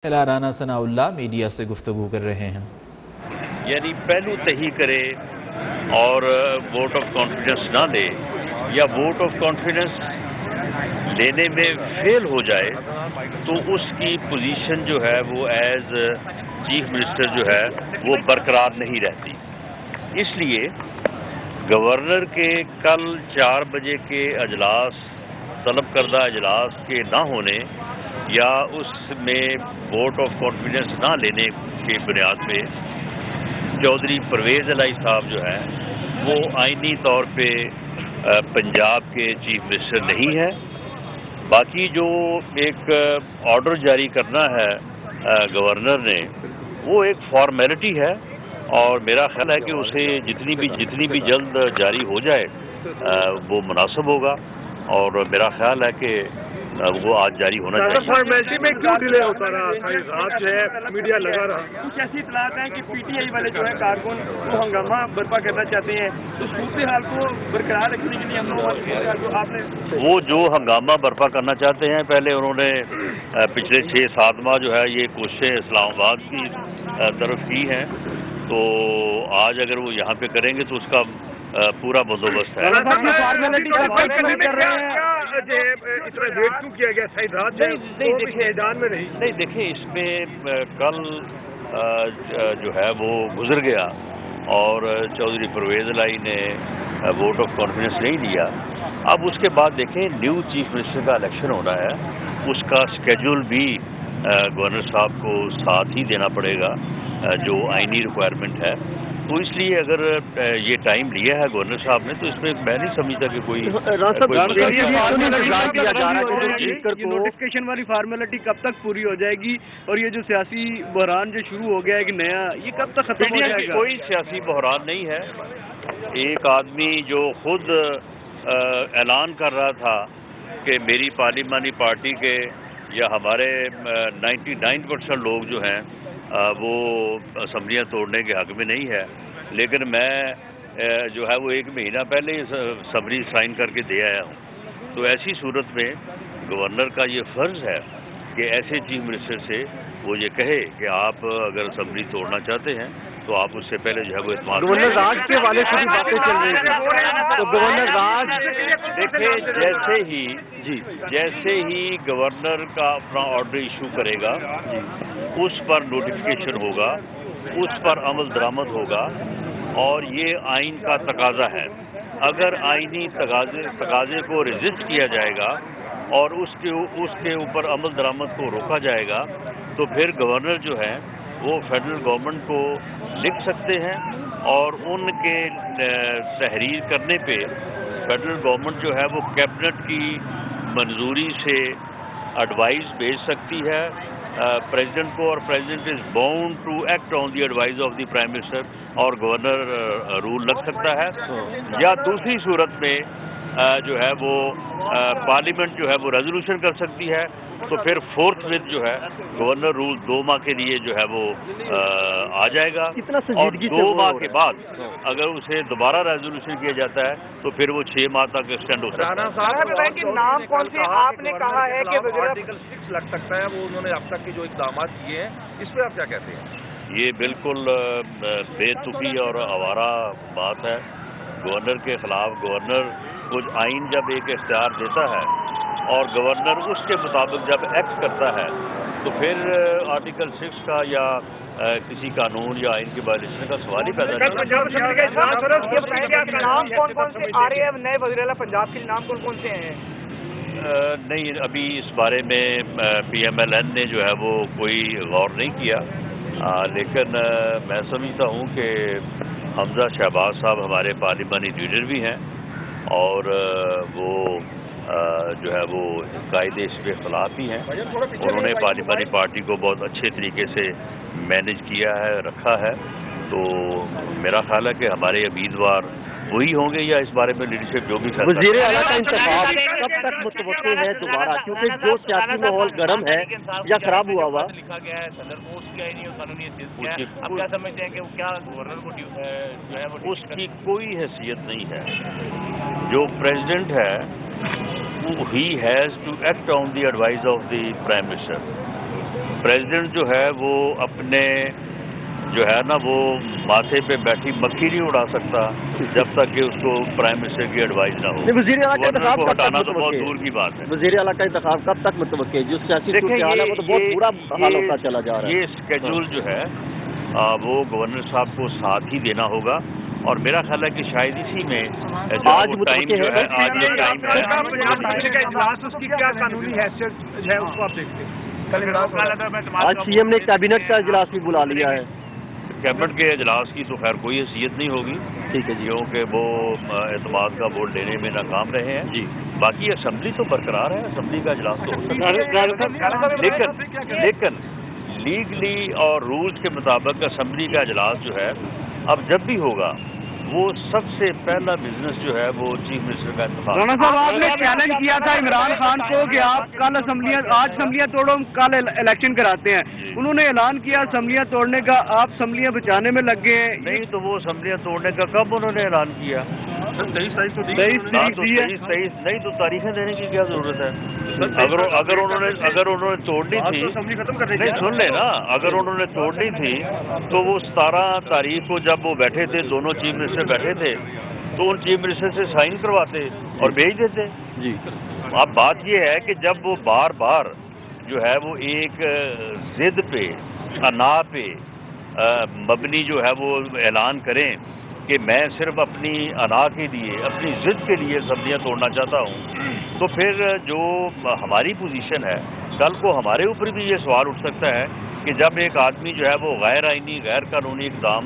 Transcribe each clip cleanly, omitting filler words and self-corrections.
رانا ثناء اللہ media سے گفتگو کر رہے ہیں۔ یعنی پہلو صحیح کرے اور ووٹ آف کانفیڈنس نہ لے یا ووٹ آف کانفیڈنس لینے میں فیل ہو جائے تو اس کی پوزیشن جو ہے وہ ایز چیف منسٹر جو ہے وہ برقرار نہیں رہتی۔ اس لیے گورنر کے کل 4 بجے کے اجلاس طلب کردہ اجلاس کے نہ ہونے یا اس میں ووٹ آف کانفیڈنس نہ لینے کے بنیاد پہ چودھری پرویز الہی صاحب جو ہے وہ آئینی طور پہ پنجاب کے چیف منسٹر نہیں ہے۔ باقی جو ایک آرڈر جاری کرنا ہے گورنر نے وہ ایک فارمیلٹی ہے اور میرا خیال ہے کہ اسے جتنی بھی جلد جاری ہو جائے وہ مناسب ہوگا اور میرا خیال ہے کہ وہ آج جاری ہونا چاہیے۔ فارمیلٹی میں کیوں ڈیلے ہوتا رہا؟ رات جو ہے میڈیا لگا رہا۔ کچھ ایسی اطلاعات ہیں کہ پی ٹی آئی والے جو ہے کارکن وہ ہنگامہ برپا کرنا چاہتے ہیں، تو صورتحال کو برقرار رکھنے کے لیے ہم لوگ آپ نے وہ جو ہنگامہ برپا کرنا چاہتے ہیں پہلے انہوں نے پچھلے 6-7 ماہ جو ہے یہ کوششیں اسلام آباد کی طرف کی ہیں، تو آج اگر وہ یہاں پہ کریں گے تو اس کا پورا بندوبست ہے۔ اتنا ویٹ کیوں کیا گیا؟ نہیں دیکھیں اس میں کل جو ہے وہ گزر گیا اور چودھری پرویز الہی نے ووٹ آف کانفیڈنس نہیں لیا۔ اب اس کے بعد دیکھیں نیو چیف منسٹر کا الیکشن ہونا ہے، اس کا اسکیجول بھی گورنر صاحب کو ساتھ ہی دینا پڑے گا جو آئینی ریکوائرمنٹ ہے، تو اس لیے اگر یہ ٹائم لیا ہے گورنر صاحب نے تو اس میں میں نہیں سمجھتا کہ کوئی نوٹیفکیشن والی فارمیلٹی کب تک پوری ہو جائے گی اور یہ جو سیاسی بحران جو شروع ہو گیا ایک نیا، یہ کب تک ختم ہو جائے گا؟ کوئی سیاسی بحران نہیں ہے۔ ایک آدمی جو خود اعلان کر رہا تھا کہ میری پارلیمانی پارٹی کے یا ہمارے 99% لوگ جو ہیں وہ اسمبلیاں توڑنے کے حق میں نہیں ہے، لیکن میں جو ہے وہ 1 مہینہ پہلے ہی سمری سائن کر کے دے آیا ہوں، تو ایسی صورت میں گورنر کا یہ فرض ہے کہ ایسے چیف منسٹر سے وہ یہ کہے کہ آپ اگر اسمبلی توڑنا چاہتے ہیں تو آپ اس سے پہلے جو ہے وہ اعتماد گورنر راج کے حوالے سے بھی باتیں چل رہی ہیں، تو گورنر راج دیکھیں جیسے ہی گورنر کا اپنا آرڈر ایشو کرے گا اس پر نوٹیفکیشن ہوگا، اس پر عمل درآمد ہوگا اور یہ آئین کا تقاضا ہے۔ اگر آئینی تقاضے کو ریزسٹ کیا جائے گا اور اس کے اوپر عمل درآمد کو روکا جائے گا تو پھر گورنر جو ہے وہ فیڈرل گورنمنٹ کو لکھ سکتے ہیں اور ان کے تحریر کرنے پہ فیڈرل گورنمنٹ جو ہے وہ کیبنٹ کی منظوری سے ایڈوائز بھیج سکتی ہے پریزیڈنٹ کو، اور president is bound to act on the advise of the prime minister اور گورنر رول لگ سکتا ہے، یا دوسری صورت میں جو ہے وہ پارلیمنٹ جو ہے وہ ریزولوشن کر سکتی ہے، تو پھر فورتھ وتھ جو ہے گورنر رول 2 ماہ کے لیے جو ہے وہ آ جائے گا، اور 2 ماہ کے بعد اگر اسے دوبارہ ریزولوشن کیا جاتا ہے تو پھر وہ 6 ماہ تک ایکسٹینڈ ہو سکتا ہے۔ نام کون سے آپ نے کہا ہے کہ آرٹیکل 6 لگ سکتا ہے، وہ انہوں نے اب تک کے جو اقدامات کیے ہیں اس پہ آپ کیا کہتے ہیں؟ یہ بالکل بے تکی اور آوارہ بات ہے۔ گورنر کے خلاف گورنر کچھ آئین جب ایک اختیار دیتا ہے اور گورنر اس کے مطابق جب ایکٹ کرتا ہے تو پھر آرٹیکل 6 کا یا کسی قانون یا آئین کی وائلیشن کا سوال ہی پیدا نہیں ہوتا۔ نئے وزیر اعلیٰ پنجاب کے نام کون سے ہیں؟ نہیں، ابھی اس بارے میں پی ایم ایل این نے جو ہے وہ کوئی غور نہیں کیا، لیکن میں سمجھتا ہوں کہ حمزہ شہباز صاحب ہمارے پارلیمانی لیڈر بھی ہیں اور وہ جو ہے وہ قائد اس کے خلاف ہی ہیں۔ انہوں نے پارلیمانی پارٹی کو بہت اچھے طریقے سے مینج کیا ہے، رکھا ہے، تو میرا خیال ہے کہ ہمارے امیدوار وہی ہوں گے یا اس بارے میں لیڈرشپ جو بھی وزیر اعلیٰ کا انتخاب کب تک متوقع ہے دوبارہ، کیونکہ جو سیاسی ماحول گرم ہے یا خراب ہوا ہوا؟ لکھا گیا ہے صدر پوسٹ کیا ہی نہیں اور قانونی حیثیت کیا ہے، آپ کیا سمجھتے ہیں کہ وہ کیا گورنر کو جو ہے وہ اس کی کوئی حیثیت نہیں ہے؟ جو پریزیڈنٹ ہے he has to act on the advice of the Prime Minister. President जो है वो अपने जो है ना वो माथे पे बैठी मक्खी नहीं उड़ा सकता जब तक कि उसको प्राइम मिनिस्टर की एडवाइस ना हो। वज़ीर आला का इंतखाब को कब तक हटाना तो बहुत मुतवक्किल है? दूर की बात है। वज़ीर आला का इंतखाब कब तक मुतवक्किल है? जो सियासी सूरत-ए-हाल है वो तो बहुत बुरा हाल होता चला जा रहा है। ये स्केड्यूल जो है वो गवर्नर साहब को साथ ही देना होगा और मेरा ख्याल है कि शायद इसी में जो आज वो टाइम जो है आज जो टाइम है इजलास उसकी क्या कानूनी हैसियत है उसको आप देखते हैं। आज सीएम ने कैबिनेट का इजलास भी बुला लिया है। कैबिनेट के इजलास की तो खैर कोई हैसियत नहीं होगी, ठीक है जी, क्योंकि वो एतमाद का वोट लेने में नाकाम रहे हैं जी। बाकी असेंबली तो बरकरार है, असेंबली का इजलास तो हो सकता है, लेकिन लीगली और रूल्स के मुताबिक असेंबली का इजलास जो है अब जब भी होगा वो सबसे पहला बिजनेस जो है वो चीफ मिनिस्टर का इंतखाब। राणा साहब, आपने चैलेंज किया था इमरान खान को कि आप कल असेंबलियां, आज असेंबलियां तोड़ो, कल इलेक्शन कराते हैं। उन्होंने ऐलान किया असेंबलियां तोड़ने का, आप असेंबलियां बचाने में लग गए हैं। नहीं तो वो असेंबलियां तोड़ने का कब उन्होंने ऐलान किया? 23 नहीं तो तारीखें देने की क्या जरूरत है? अगर उन्होंने तोड़नी थी, नहीं सुन लेना, अगर उन्होंने तोड़नी थी तो वो 17 तारीख को जब वो बैठे थे, दोनों चीफ मिनिस्टर बैठे थे, तो उन चीफ मिनिस्टर से साइन करवाते और भेज देते जी। अब बात ये है कि जब वो बार बार जो है वो एक जिद पे, अना पे मबनी जो है वो ऐलान करें कि मैं सिर्फ अपनी अना के लिए, अपनी जिद के लिए असेंबलियां तोड़ना चाहता हूं, तो फिर जो हमारी पोजीशन है, कल को हमारे ऊपर भी ये सवाल उठ सकता है कि जब एक आदमी जो है वो गैर आइनी, गैर कानूनी इक़दाम,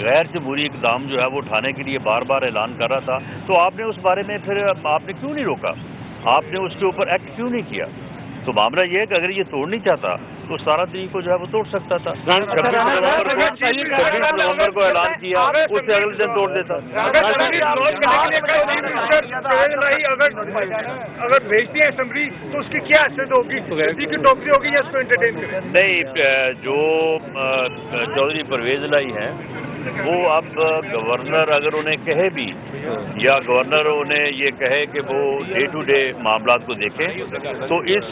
गैर जमहूरी इक़दाम जो है वो उठाने के लिए बार बार ऐलान कर रहा था, तो आपने उस बारे में फिर आपने क्यों नहीं रोका? आपने उसके ऊपर एक्ट क्यों नहीं किया? तो मामला ये है कि अगर ये तोड़ नहीं चाहता तो 17 तारीख को जो है वो तोड़ सकता था। 26 नवंबर को ऐलान किया, उससे अगले दिन तोड़ देता। अगर भेजती है असेंबली तो उसकी क्या हैसियत होगी? की टोकरी होगी या उसको एंटरटेन करें? नहीं, जो चौधरी परवेज लाई है वो अब गवर्नर अगर उन्हें कहे भी, या गवर्नर उन्हें ये कहे कि वो डे टू डे मामलात को देखें, तो इस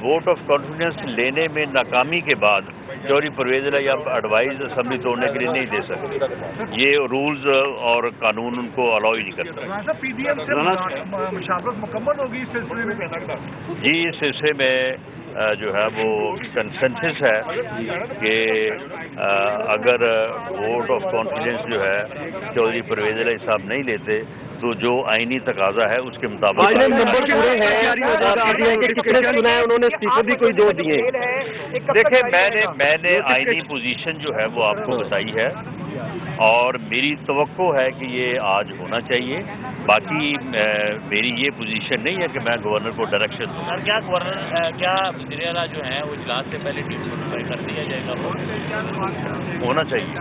वोट ऑफ कॉन्फिडेंस लेने में नाकामी के बाद चौधरी परवेज लाई अब एडवाइस असेंबली तोड़ने के लिए नहीं दे सकते। ये रूल्स और कानून उनको अलाउ ही नहीं करता। पीडीएम से मुशावरत मुकम्मल होगी इस सिलसिले में? जी, इस सिलसिले में जो है वो कंसेंसस है कि अगर वोट ऑफ कॉन्फिडेंस जो है चौधरी परवेज लाई साहब नहीं लेते तो जो आईनी तकाजा है उसके मुताबिक नंबर पूरे हैं, उन्होंने इस्तीफे भी कोई दो दिए। देखिए, मैंने आईनी पोजीशन जो है वो आपको बताई है और मेरी तवक्को है कि ये आज होना चाहिए। बाकी मेरी ये पोजीशन नहीं है कि मैं गवर्नर को डायरेक्शन दूँ। सर, क्या गवर्नर, क्या वज़ीर आला जो है वो इजलास से पहले टीम को नोटिफाई कर दिया जाएगा? होना चाहिए।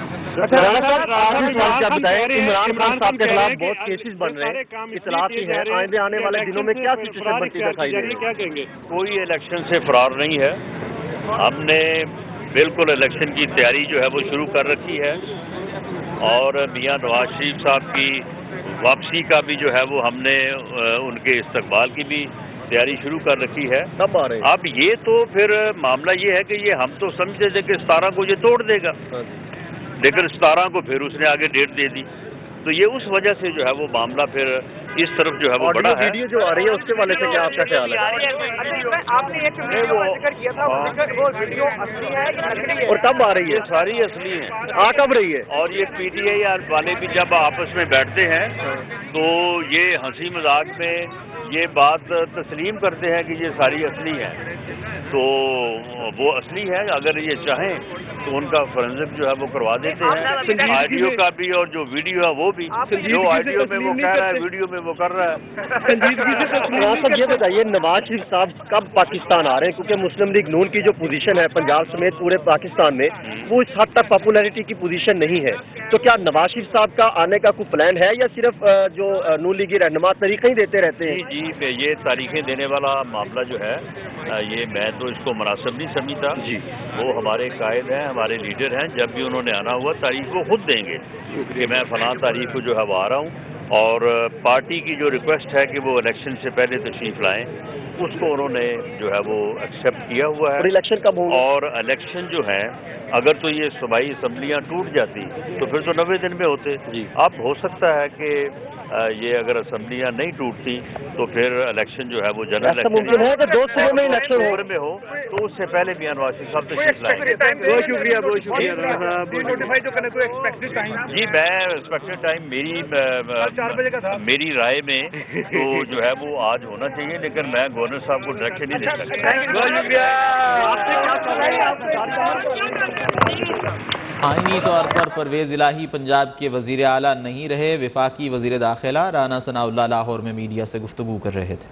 क्या बताएं, इमरान खान साहब के खिलाफ बहुत केसेस बन रहे हैं, इतलात ही है, आगे आने वाले दिनों में क्या सिचुएशन बनती दिखाई दे रही है? कोई इलेक्शन से फरार नहीं है। हमने बिल्कुल इलेक्शन की तैयारी जो है वो शुरू कर रखी है और मियां नवाज शरीफ साहब की वापसी का भी जो है वो हमने उनके इस्तकबाल की भी तैयारी शुरू कर रखी है। कब आ रहे हैं? अब ये तो फिर मामला ये है कि ये हम तो समझते थे कि 17 को ये तोड़ देगा, लेकिन 17 को फिर उसने आगे डेट दे दी, तो ये उस वजह से जो है वो मामला फिर इस तरफ जो है वो बड़ा है। वीडियो जो आ रही है उसके वाले से क्या आपका ख्याल है? आपने एक वीडियो का जिक्र किया था, वो वीडियो असली है या नकली है? और कब आ रही ये है? सारी असली है। आ कब रही है? और ये पीटीआई वाले भी जब आपस में बैठते हैं तो ये हंसी मजाक में ये बात तस्लीम करते हैं कि ये सारी असली है, तो वो असली है। अगर ये चाहें तो उनका फोरेंसिक जो है वो करवा देते हैं, ऑडियो का भी और जो वीडियो है वो भी। जो ऑडियो में वो कह रहा है वीडियो में वो कर रहा है। ये बताइए, नवाज शरीफ साहब कब पाकिस्तान आ रहे हैं? क्योंकि मुस्लिम लीग नून की जो पोजीशन है पंजाब समेत पूरे पाकिस्तान में, वो इस हद तक पॉपुलैरिटी की पोजीशन नहीं है, तो क्या नवाज शरीफ साहब का आने का कोई प्लान है या सिर्फ जो नून लीगी रहनुमा तारीखें ही देते रहते हैं? जी, ये तारीखें देने वाला मामला जो है ये मैं तो इसको मुनासिब नहीं समझता जी। वो हमारे कायद हैं, हमारे लीडर हैं, जब भी उन्होंने आना हुआ तारीख वो खुद देंगे कि मैं फलां तारीख को जो है वो आ रहा हूँ। और पार्टी की जो रिक्वेस्ट है कि वो इलेक्शन से पहले तशरीफ़ लाएं, اس کو انہوں نے جو ہے وہ ایکسیپٹ کیا ہوا اور ہے. الیکشن کب ہوگا؟ اور الیکشن جو ہے اگر تو یہ صوبائی اسمبلیاں ٹوٹ جاتی تو پھر تو 90 دن میں ہوتے. اب ہو سکتا ہے کہ یہ اگر اسمبلیاں نہیں ٹوٹتی تو پھر الیکشن جو ہے وہ جنرل ایسا ممکن ہے کہ 2 صوبوں میں الیکشن ہو؟ میں ہو تو اس سے پہلے میاں نواز شریف صاحب تشریف لائیں گے. بہت شکریہ جی میں ایکسپیکٹڈ ٹائم میری رائے میں تو جو ہے وہ آج ہونا چاہیے، لیکن میں گورنر صاحب کو ڈائریکشن نہیں دے سکتا. بہت شکریہ. آئینی طور پر پرویز الہی پنجاب کے وزیر اعلیٰ نہیں رہے. وفاقی وزیر داخلہ رانا ثناء اللہ لاہور میں میڈیا سے گفتگو کر رہے تھے.